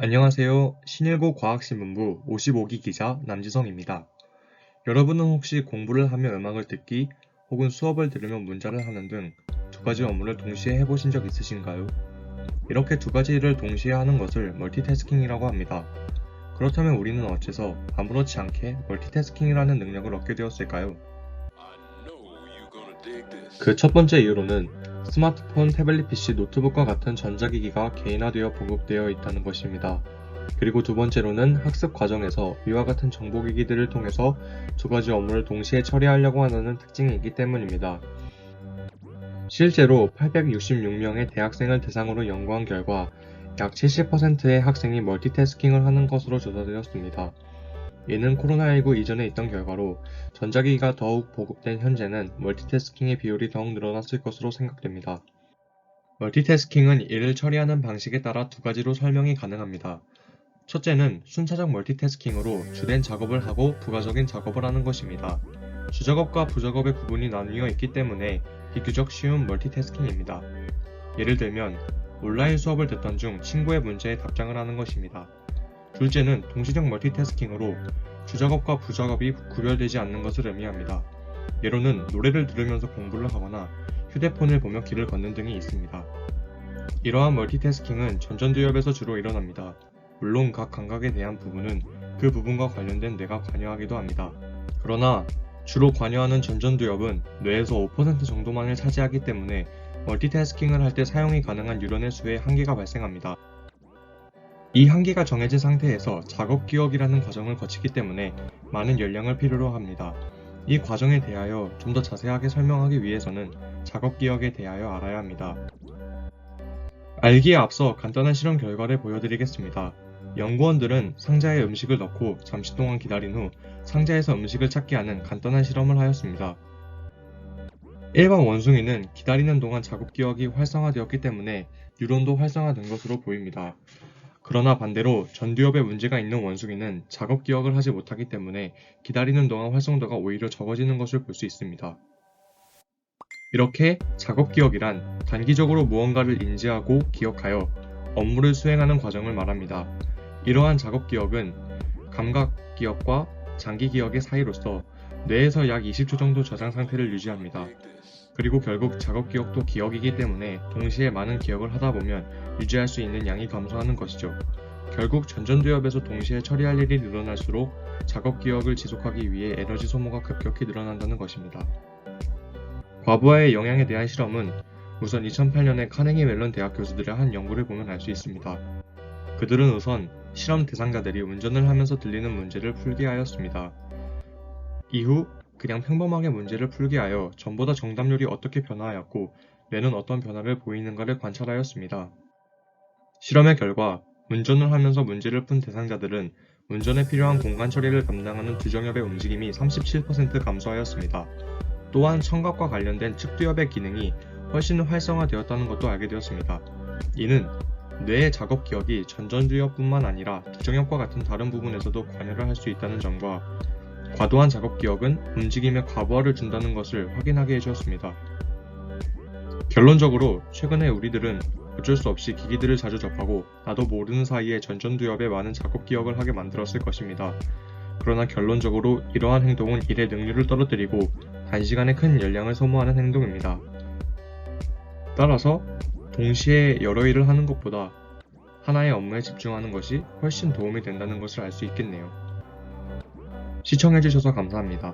안녕하세요. 신일고 과학신문부 55기 기자 남지성입니다. 여러분은 혹시 공부를 하며 음악을 듣기 혹은 수업을 들으며 문자를 하는 등 두 가지 업무를 동시에 해보신 적 있으신가요? 이렇게 두 가지 일을 동시에 하는 것을 멀티태스킹이라고 합니다. 그렇다면 우리는 어째서 아무렇지 않게 멀티태스킹이라는 능력을 얻게 되었을까요? 그 첫 번째 이유로는 스마트폰, 태블릿 PC, 노트북과 같은 전자기기가 개인화되어 보급되어 있다는 것입니다. 그리고 두 번째로는 학습 과정에서 이와 같은 정보기기들을 통해서 두 가지 업무를 동시에 처리하려고 하는 특징이 있기 때문입니다. 실제로 866명의 대학생을 대상으로 연구한 결과 약 70%의 학생이 멀티태스킹을 하는 것으로 조사되었습니다. 이는 코로나19 이전에 있던 결과로 전자기기가 더욱 보급된 현재는 멀티태스킹의 비율이 더욱 늘어났을 것으로 생각됩니다. 멀티태스킹은 일을 처리하는 방식에 따라 두 가지로 설명이 가능합니다. 첫째는 순차적 멀티태스킹으로 주된 작업을 하고 부가적인 작업을 하는 것입니다. 주작업과 부작업의 구분이 나뉘어 있기 때문에 비교적 쉬운 멀티태스킹입니다. 예를 들면 온라인 수업을 듣던 중 친구의 문제에 답장을 하는 것입니다. 둘째는 동시적 멀티태스킹으로 주작업과 부작업이 구별되지 않는 것을 의미합니다. 예로는 노래를 들으면서 공부를 하거나 휴대폰을 보며 길을 걷는 등이 있습니다. 이러한 멀티태스킹은 전전두엽에서 주로 일어납니다. 물론 각 감각에 대한 부분은 그 부분과 관련된 뇌가 관여하기도 합니다. 그러나 주로 관여하는 전전두엽은 뇌에서 5% 정도만을 차지하기 때문에 멀티태스킹을 할 때 사용이 가능한 뉴런의 수에 한계가 발생합니다. 이 한계가 정해진 상태에서 작업 기억이라는 과정을 거치기 때문에 많은 열량을 필요로 합니다. 이 과정에 대하여 좀 더 자세하게 설명하기 위해서는 작업 기억에 대하여 알아야 합니다. 알기에 앞서 간단한 실험 결과를 보여드리겠습니다. 연구원들은 상자에 음식을 넣고 잠시 동안 기다린 후 상자에서 음식을 찾게 하는 간단한 실험을 하였습니다. 일반 원숭이는 기다리는 동안 작업 기억이 활성화되었기 때문에 뉴런도 활성화된 것으로 보입니다. 그러나 반대로 전두엽에 문제가 있는 원숭이는 작업 기억을 하지 못하기 때문에 기다리는 동안 활성도가 오히려 적어지는 것을 볼 수 있습니다. 이렇게 작업 기억이란 단기적으로 무언가를 인지하고 기억하여 업무를 수행하는 과정을 말합니다. 이러한 작업 기억은 감각 기억과 장기 기억의 사이로서 뇌에서 약 20초 정도 저장 상태를 유지합니다. 그리고 결국 작업 기억도 기억이기 때문에 동시에 많은 기억을 하다 보면 유지할 수 있는 양이 감소하는 것이죠. 결국 전전두엽에서 동시에 처리할 일이 늘어날수록 작업 기억을 지속하기 위해 에너지 소모가 급격히 늘어난다는 것입니다. 과부하의 영향에 대한 실험은 우선 2008년에 카네기 멜론 대학 교수들의 한 연구를 보면 알 수 있습니다. 그들은 우선 실험 대상자들이 운전을 하면서 들리는 문제를 풀게 하였습니다. 이후 그냥 평범하게 문제를 풀게 하여 전보다 정답률이 어떻게 변화하였고 뇌는 어떤 변화를 보이는가를 관찰하였습니다. 실험의 결과 운전을 하면서 문제를 푼 대상자들은 운전에 필요한 공간 처리를 담당하는 두정엽의 움직임이 37% 감소하였습니다. 또한 청각과 관련된 측두엽의 기능이 훨씬 활성화되었다는 것도 알게 되었습니다. 이는 뇌의 작업 기억이 전전두엽뿐만 아니라 두정엽과 같은 다른 부분에서도 관여를 할 수 있다는 점과 과도한 작업 기억은 움직임에 과부하를 준다는 것을 확인하게 해주었습니다. 결론적으로 최근에 우리들은 어쩔 수 없이 기기들을 자주 접하고 나도 모르는 사이에 전전두엽에 많은 작업 기억을 하게 만들었을 것입니다. 그러나 결론적으로 이러한 행동은 일의 능률을 떨어뜨리고 단시간에 큰 열량을 소모하는 행동입니다. 따라서 동시에 여러 일을 하는 것보다 하나의 업무에 집중하는 것이 훨씬 도움이 된다는 것을 알 수 있겠네요. 시청해주셔서 감사합니다.